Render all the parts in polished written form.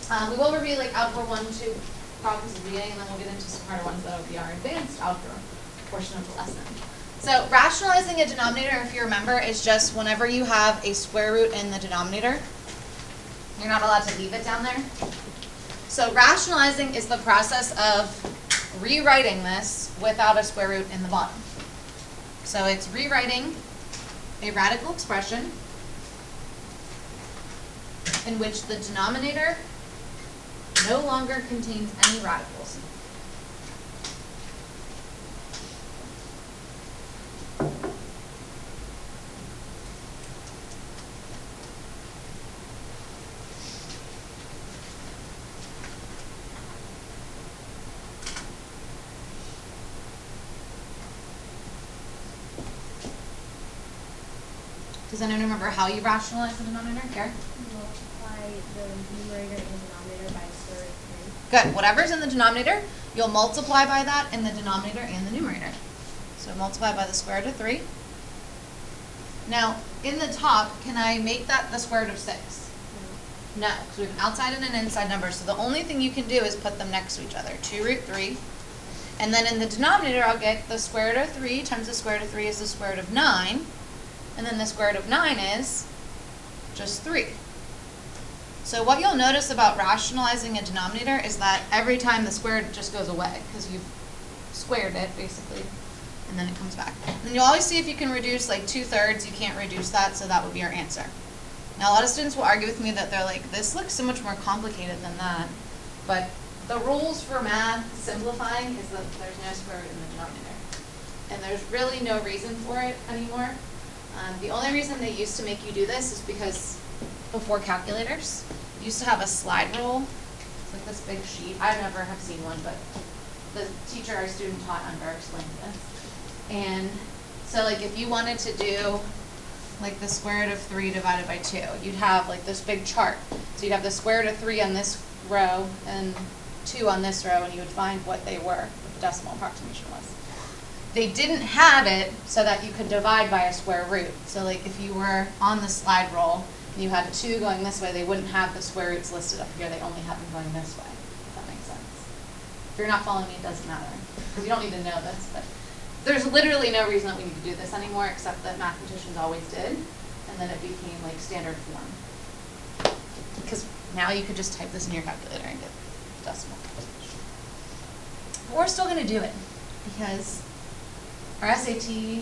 We will review like algebra 1, 2 problems at the beginning, and then we'll get into some harder ones that will be our advanced algebra portion of the lesson. So rationalizing a denominator, if you remember, is just whenever you have a square root in the denominator, you're not allowed to leave it down there. So rationalizing is the process of rewriting this without a square root in the bottom. So it's rewriting a radical expression in which the denominator no longer contains any radicals. Does anyone remember how you rationalize the denominator? Here? Multiply the numerator and the denominator by square root of 3. Good. Whatever's in the denominator, you'll multiply by that in the denominator and the numerator. So multiply by the square root of 3. Now, in the top, can I make that the square root of 6? No, because we have an outside and an inside number. So the only thing you can do is put them next to each other. 2 root 3. And then in the denominator, I'll get the square root of 3 times the square root of 3 is the square root of 9. And then the square root of 9 is just 3. So what you'll notice about rationalizing a denominator is that every time the square root just goes away because you've squared it, basically, and then it comes back. And you'll always see if you can reduce like 2/3, you can't reduce that, so that would be our answer. Now a lot of students will argue with me that they're like, this looks so much more complicated than that. But the rules for math simplifying is that there's no square root in the denominator. And there's really no reason for it anymore. The only reason they used to make you do this is because before calculators, you used to have a slide rule. It's like this big sheet. I never have seen one, but the teacher our student taught under explained this. And so like if you wanted to do like the square root of 3 divided by 2, you'd have like this big chart. So you'd have the square root of 3 on this row and 2 on this row, and you would find what they were, what the decimal approximation was. They didn't have it so that you could divide by a square root. So like if you were on the slide rule and you had a 2 going this way, they wouldn't have the square roots listed up here. They only have them going this way, if that makes sense. If you're not following me, it doesn't matter, because you don't need to know this. But there's literally no reason that we need to do this anymore, except that mathematicians always did, and then it became like standard form. Because now you could just type this in your calculator and get decimal. But we're still going to do it, because our SAT,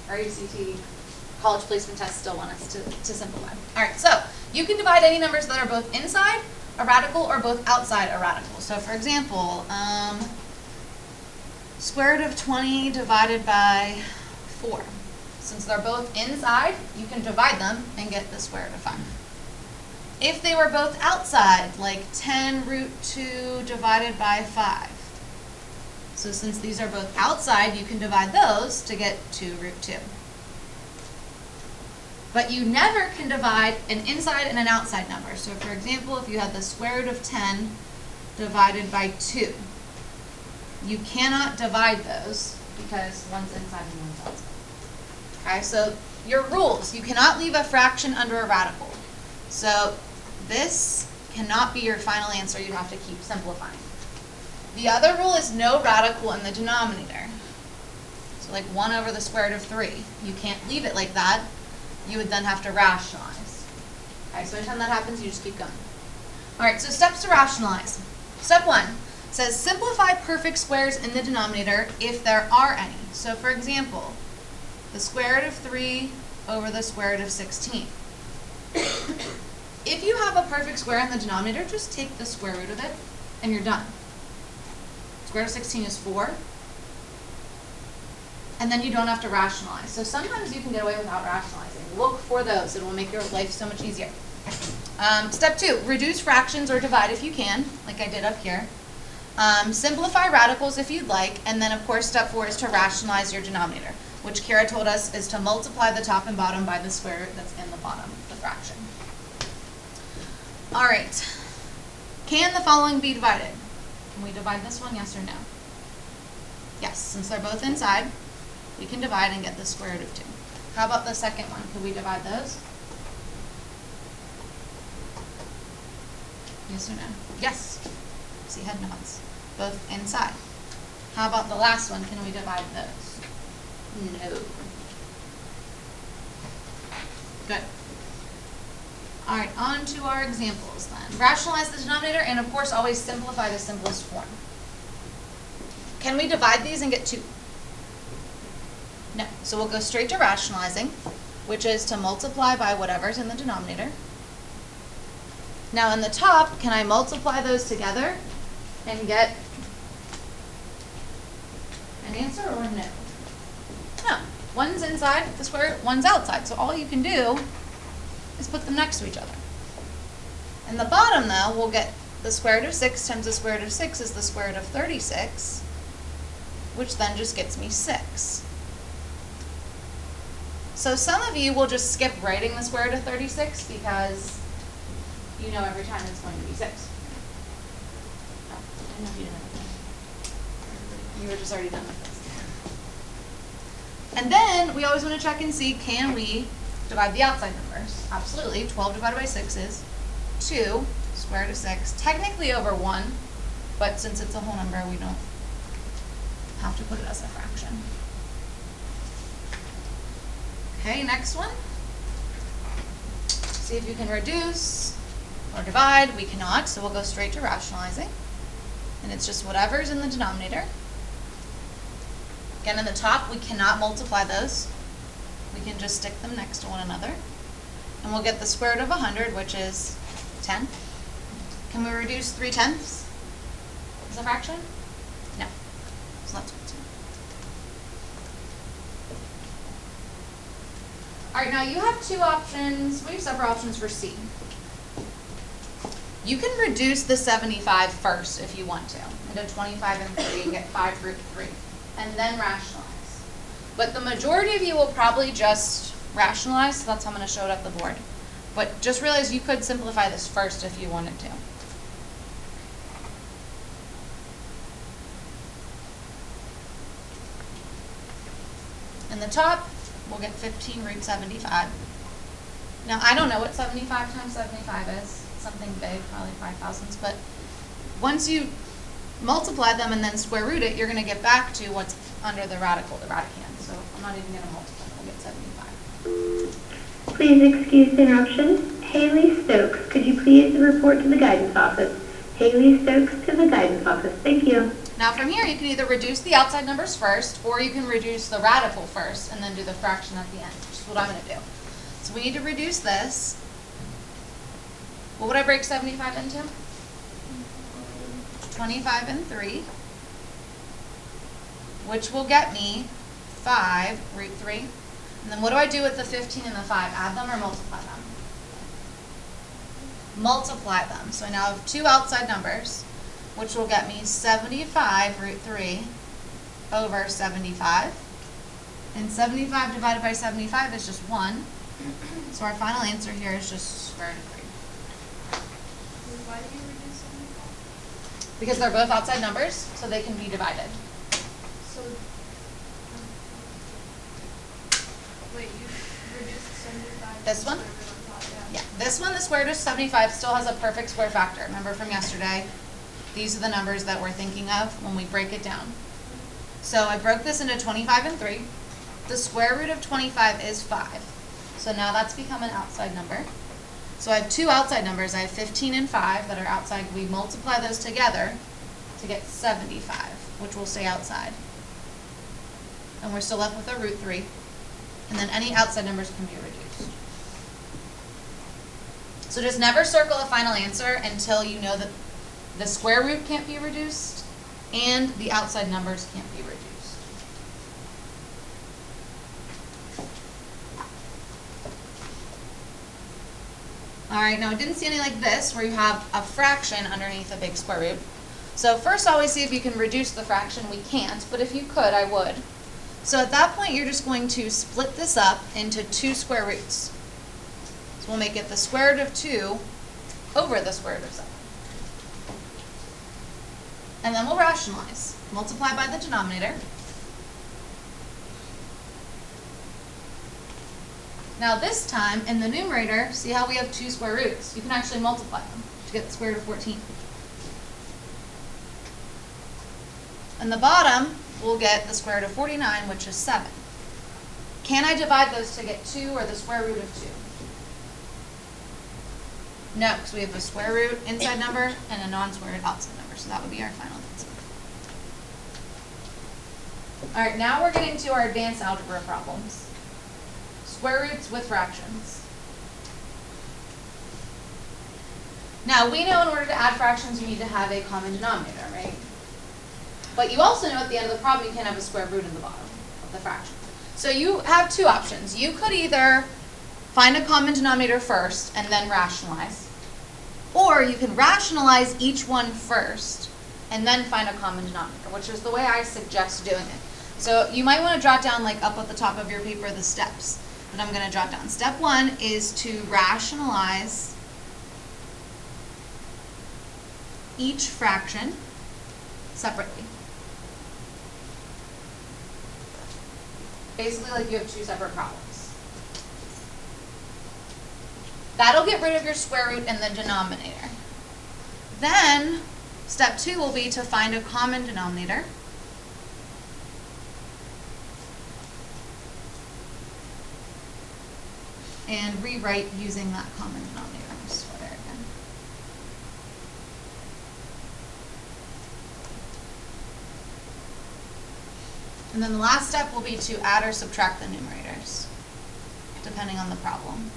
our ACT, college placement tests still want us to simplify. All right, so you can divide any numbers that are both inside a radical or both outside a radical. So for example, square root of 20 divided by 4. Since they're both inside, you can divide them and get the square root of 5. If they were both outside, like 10 root 2 divided by 5. So since these are both outside, you can divide those to get 2 root 2. But you never can divide an inside and an outside number. So for example, if you had the square root of 10 divided by 2, you cannot divide those because one's inside and one's outside. Okay, so your rules, you cannot leave a fraction under a radical. So this cannot be your final answer. You have to keep simplifying. The other rule is no radical in the denominator. So like 1 over the square root of 3. You can't leave it like that. You would then have to rationalize. Okay, so anytime that happens, you just keep going. All right, so steps to rationalize. Step 1 says simplify perfect squares in the denominator if there are any. So for example, the square root of 3 over the square root of 16. If you have a perfect square in the denominator, just take the square root of it and you're done. Square root of 16 is 4. And then you don't have to rationalize. So sometimes you can get away without rationalizing. Look for those. It will make your life so much easier. Step 2, reduce fractions or divide if you can, like I did up here. Simplify radicals if you'd like. And then, of course, step 4 is to rationalize your denominator, which Kara told us is to multiply the top and bottom by the square root that's in the bottom of the fraction. All right. Can the following be divided? Can we divide this one, yes or no? Yes, since they're both inside, we can divide and get the square root of 2. How about the second one? Could we divide those? Yes or no? Yes. See head nods. Both inside. How about the last one? Can we divide those? No. Good. All right, on to our examples then. Rationalize the denominator and of course always simplify the simplest form. Can we divide these and get 2? No. So we'll go straight to rationalizing, which is to multiply by whatever's in the denominator. Now in the top, can I multiply those together and get an answer or no? No. One's inside the square root, one's outside. So all you can do is put them next to each other. In the bottom though, we'll get the square root of 6 times the square root of 6 is the square root of 36, which then just gets me 6. So some of you will just skip writing the square root of 36 because you know every time it's going to be 6. Oh, I didn't know if you didn't know that. You were just already done with this. And then we always want to check and see, can we divide the outside numbers? Absolutely. 12 divided by 6 is 2, square root of 6, technically over 1, but since it's a whole number, we don't have to put it as a fraction. Okay, next one. See if you can reduce or divide. We cannot, so we'll go straight to rationalizing. And it's just whatever's in the denominator. Again, in the top, we cannot multiply those. We can just stick them next to one another. And we'll get the square root of 100, which is 10. Can we reduce 3/10 as a fraction? No. So that's good too. All right, now you have 2 options. We have several options for C. You can reduce the 75 first if you want to, into 25 and 3 and get 5 root 3, and then rationalize. But the majority of you will probably just rationalize, so that's how I'm going to show it up the board. But just realize you could simplify this first if you wanted to. In the top, we'll get 15 root 75. Now, I don't know what 75 times 75 is. Something big, probably 5 thousandths. But once you multiply them and then square root it, you're going to get back to what's under the radical, the radicand. So I'm not even going to multiply. We'll get 75. Please excuse the interruption. Haley Stokes, could you please report to the guidance office? Haley Stokes to the guidance office. Thank you. Now from here, you can either reduce the outside numbers first, or you can reduce the radical first and then do the fraction at the end, which is what I'm going to do. So we need to reduce this. What would I break 75 into? 25 and 3, which will get me 5 root 3. And then what do I do with the 15 and the 5? Add them or multiply them? Multiply them. So I now have 2 outside numbers, which will get me 75 root 3 over 75. And 75 divided by 75 is just 1. So our final answer here is just square root of 3. Why do you reduce 75? Because they're both outside numbers, so they can be divided. So, wait, you reduced 75. This one? to the square root on top, Yeah, this one, the square root of 75, still has a perfect square factor. Remember from yesterday? These are the numbers that we're thinking of when we break it down. So I broke this into 25 and 3. The square root of 25 is 5. So now that's become an outside number. So I have 2 outside numbers. I have 15 and 5 that are outside. We multiply those together to get 75, which will stay outside. And we're still left with a root 3. And then any outside numbers can be reduced. So just never circle a final answer until you know that the square root can't be reduced and the outside numbers can't be reduced. All right, now I didn't see any like this where you have a fraction underneath a big square root. So first always see if you can reduce the fraction. We can't, but if you could, I would. So at that point, you're just going to split this up into 2 square roots. So we'll make it the square root of 2 over the square root of 7. And then we'll rationalize. Multiply by the denominator. Now this time, in the numerator, see how we have 2 square roots? You can actually multiply them to get the square root of 14. And the bottom, we'll get the square root of 49, which is 7. Can I divide those to get 2 or the square root of 2? No, because we have a square root inside number and a non-square root outside number, so that would be our final answer. All right, now we're getting to our advanced algebra problems. Square roots with fractions. Now, we know in order to add fractions, you need to have a common denominator, right? But you also know at the end of the problem, you can have a square root in the bottom of the fraction. So you have 2 options. You could either find a common denominator first and then rationalize, or you can rationalize each one first and then find a common denominator, which is the way I suggest doing it. So you might want to jot down, like up at the top of your paper, the steps that I'm going to jot down. Step 1 is to rationalize each fraction separately. Basically, like you have 2 separate problems. That'll get rid of your square root in the denominator. Then, step 2 will be to find a common denominator. And rewrite using that common denominator. I'll just go there again. And then the last step will be to add or subtract the numerators, depending on the problem.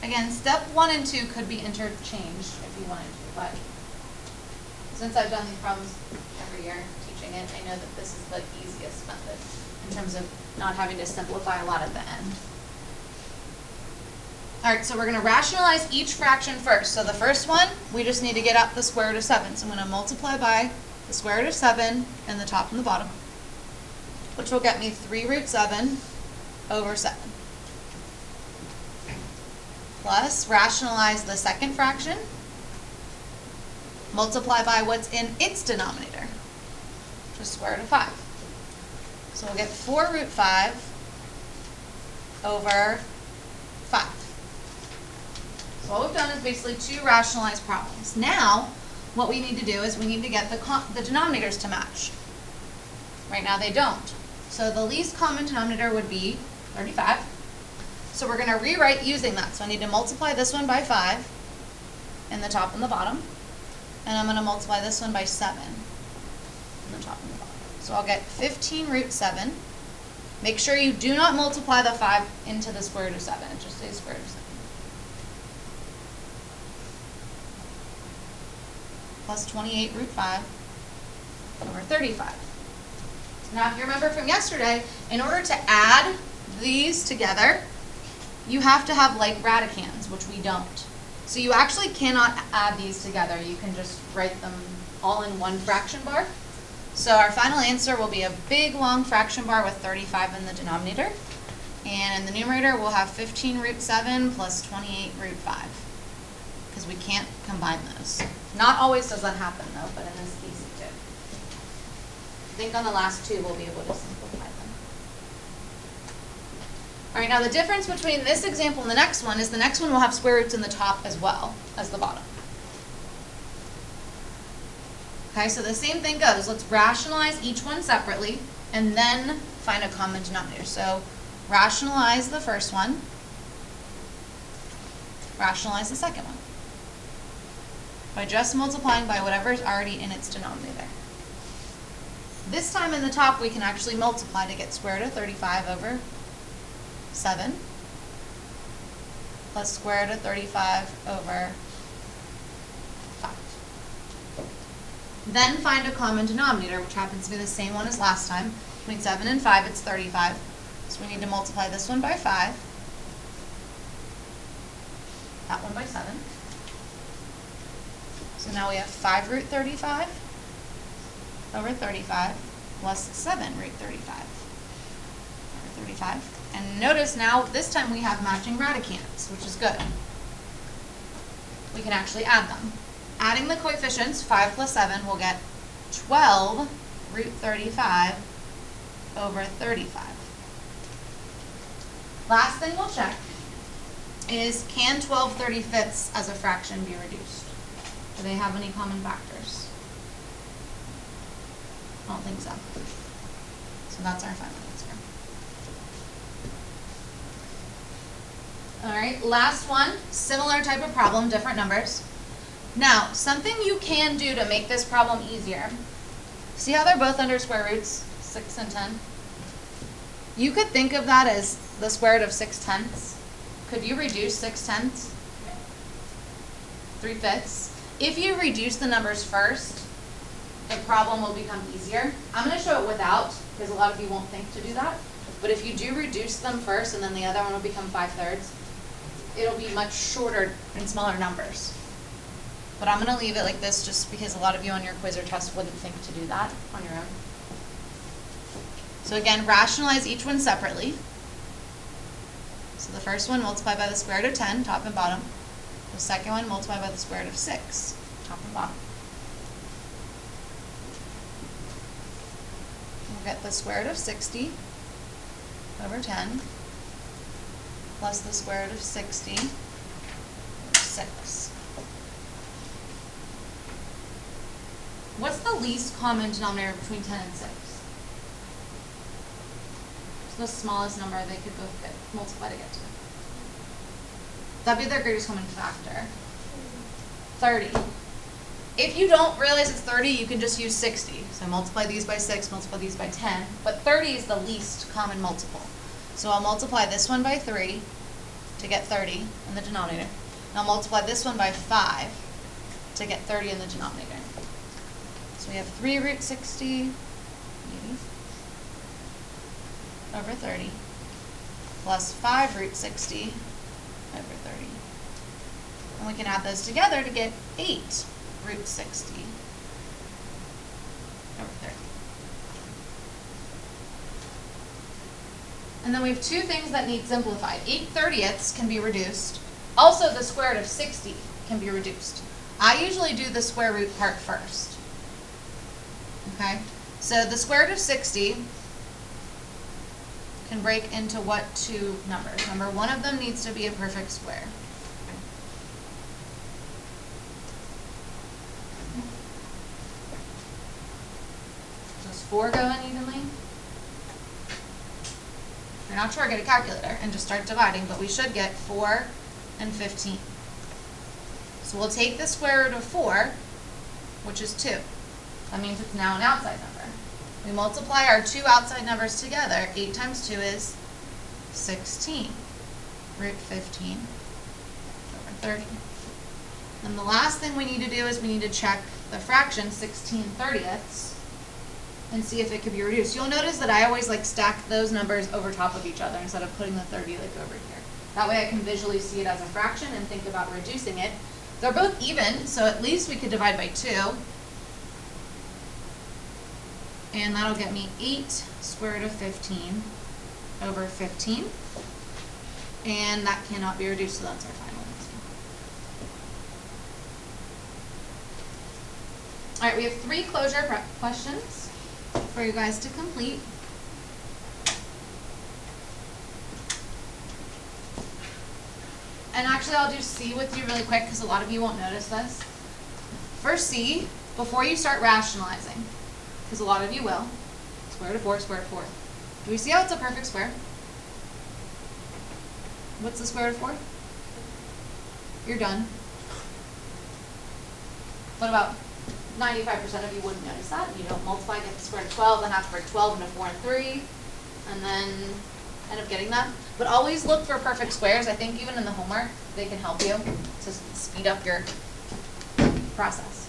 Again, step 1 and 2 could be interchanged if you wanted to, but since I've done these problems every year teaching it, I know that this is the easiest method in terms of not having to simplify a lot at the end. All right, so we're going to rationalize each fraction first. So the first one, we just need to get out the square root of 7. So I'm going to multiply by the square root of 7 in the top and the bottom, which will get me 3 root 7 over 7. Plus, rationalize the second fraction, multiply by what's in its denominator, which is square root of 5. So we'll get 4 root 5 over 5. So what we've done is basically 2 rationalized problems. Now, what we need to do is we need to get the denominators to match. Right now they don't. So the least common denominator would be 35. So we're going to rewrite using that. So I need to multiply this one by 5 in the top and the bottom. And I'm going to multiply this one by 7 in the top and the bottom. So I'll get 15 root 7. Make sure you do not multiply the 5 into the square root of 7. It just stays square root of 7. Plus 28 root 5 over 35. Now, if you remember from yesterday, in order to add these together, you have to have like radicands, which we don't. So you actually cannot add these together. You can just write them all in one fraction bar. So our final answer will be a big long fraction bar with 35 in the denominator. And in the numerator, we'll have 15 root 7 plus 28 root 5. Because we can't combine those. Not always does that happen though, but in this case it did. I think on the last 2 we'll be able to simplify them. All right, now the difference between this example and the next one is the next one will have square roots in the top as well as the bottom. Okay, so the same thing goes. Let's rationalize each one separately and then find a common denominator. So rationalize the first one, rationalize the second one by just multiplying by whatever is already in its denominator. This time in the top we can actually multiply to get square root of 35 over 7 plus square root of 35 over 5. Then find a common denominator, which happens to be the same one as last time. Between 7 and 5, it's 35. So we need to multiply this one by 5, that one by 7. So now we have 5 root 35 over 35 plus 7 root 35 over 35. And notice now, this time we have matching radicands, which is good. We can actually add them. Adding the coefficients, 5 plus 7, we'll get 12 root 35 over 35. Last thing we'll check is, can 12/35 as a fraction be reduced? Do they have any common factors? I don't think so. So that's our final answer. All right, last one, similar type of problem, different numbers. Now, something you can do to make this problem easier, see how they're both under square roots, 6 and 10? You could think of that as the square root of 6/10. Could you reduce 6/10? 3/5. If you reduce the numbers first, the problem will become easier. I'm going to show it without, because a lot of you won't think to do that. But if you do reduce them first, and then the other one will become 5/3, it'll be much shorter and smaller numbers. But I'm going to leave it like this just because a lot of you on your quiz or test wouldn't think to do that on your own. So again, rationalize each one separately. So the first one, multiply by the square root of 10, top and bottom. The second one, multiply by the square root of 6, top and bottom. We'll get the square root of 60 over 10 plus the square root of 60 over 6. What's the least common denominator between 10 and 6? It's the smallest number they could both get multiply to get to. That'd be their greatest common factor. 30. If you don't realize it's 30, you can just use 60. So multiply these by 6, multiply these by 10. But 30 is the least common multiple. So I'll multiply this one by 3 to get 30 in the denominator. And I'll multiply this one by 5 to get 30 in the denominator. So we have 3 root 60 over 30 plus 5 root 60 over 30. And we can add those together to get 8 root 60 over 30. And then we have two things that need simplified. 8/30ths can be reduced. Also, the square root of 60 can be reduced. I usually do the square root part first. Okay? So the square root of 60 can break into what two numbers? Remember, one of them needs to be a perfect square. Does 4 go in evenly? If you're not sure, get a calculator and just start dividing, but we should get 4 and 15. So we'll take the square root of 4, which is 2. That means it's now an outside number. We multiply our two outside numbers together. 8 times 2 is 16. Root 15 over 30. And the last thing we need to do is we need to check the fraction 16/30ths and see if it could be reduced. You'll notice that I always stack those numbers over top of each other instead of putting the 30 over here. That way I can visually see it as a fraction and think about reducing it. They're both even, so at least we could divide by 2. And that'll get me 8 square root of 15 over 15. And that cannot be reduced, so that's our final answer. All right, we have 3 closure questions for you guys to complete. And actually, I'll do C with you really quick because a lot of you won't notice this. For C, before you start rationalizing, because a lot of you will, square root of 4, square root of 4. Do we see how it's a perfect square? What's the square root of 4? You're done. What about 95% of you wouldn't notice that? You don't multiply, get the square root of 12, then have to break 12 into 4 and 3, and then end up getting that. But always look for perfect squares. I think even in the homework, they can help you to speed up your process.